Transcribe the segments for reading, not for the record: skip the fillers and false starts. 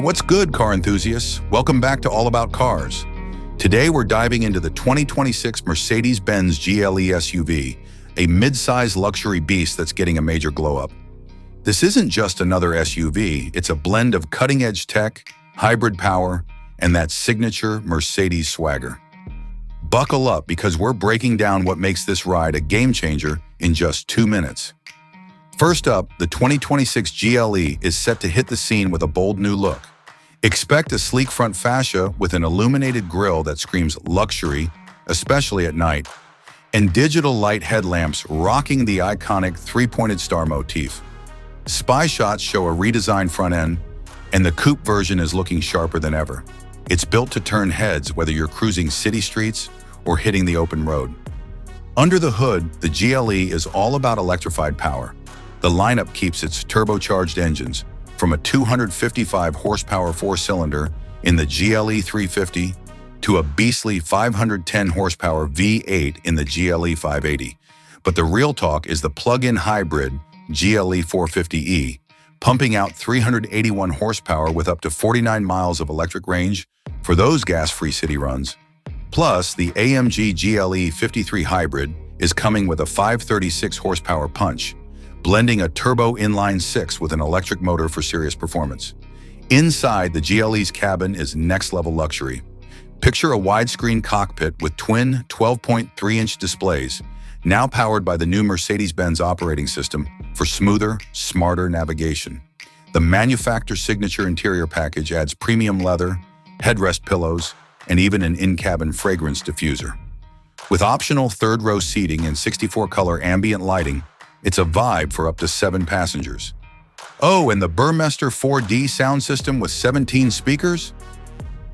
what's good, car enthusiasts? Welcome back to All About Cars. Today we're diving into the 2026 Mercedes-Benz GLE SUV, a mid-size luxury beast that's getting a major glow-up. This isn't just another SUV, it's a blend of cutting-edge tech, hybrid power, and that signature Mercedes swagger. Buckle up because we're breaking down what makes this ride a game-changer in just 2 minutes. First up, the 2026 GLE is set to hit the scene with a bold new look. Expect a sleek front fascia with an illuminated grille that screams luxury, especially at night, and digital light headlamps rocking the iconic three-pointed star motif. Spy shots show a redesigned front end, and the coupe version is looking sharper than ever. It's built to turn heads whether you're cruising city streets or hitting the open road. Under the hood, the GLE is all about electrified power. The lineup keeps its turbocharged engines, from a 255 horsepower four-cylinder in the GLE 350 to a beastly 510 horsepower V8 in the GLE 580. But the real talk is the plug-in hybrid GLE 450e, pumping out 381 horsepower with up to 49 miles of electric range for those gas-free city runs. Plus, the AMG GLE 53 hybrid is coming with a 536 horsepower punch, blending a turbo inline-six with an electric motor for serious performance. Inside, the GLE's cabin is next-level luxury. Picture a widescreen cockpit with twin 12.3-inch displays, now powered by the new Mercedes-Benz operating system for smoother, smarter navigation. The manufacturer's signature interior package adds premium leather, headrest pillows, and even an in-cabin fragrance diffuser. With optional third-row seating and 64-color ambient lighting, it's a vibe for up to 7 passengers. Oh, and the Burmester 4D sound system with 17 speakers?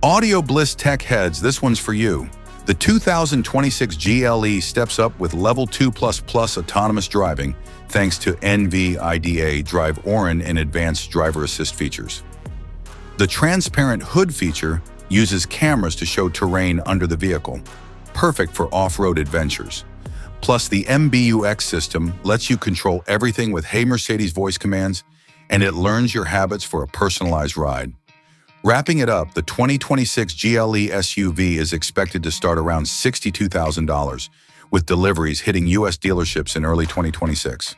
Audio Bliss Tech heads, this one's for you. The 2026 GLE steps up with Level 2++ autonomous driving thanks to NVIDIA Drive Orin and advanced driver assist features. The transparent hood feature uses cameras to show terrain under the vehicle, perfect for off-road adventures. Plus, the MBUX system lets you control everything with Hey Mercedes voice commands, and it learns your habits for a personalized ride. Wrapping it up, the 2026 GLE SUV is expected to start around $62,000, with deliveries hitting U.S. dealerships in early 2026.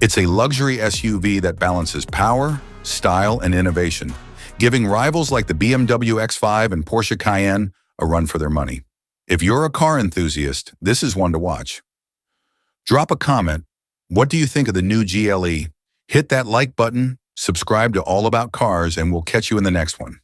It's a luxury SUV that balances power, style, and innovation, giving rivals like the BMW X5 and Porsche Cayenne a run for their money. If you're a car enthusiast, this is one to watch. Drop a comment. What do you think of the new GLE? Hit that like button, subscribe to All About Cars, and we'll catch you in the next one.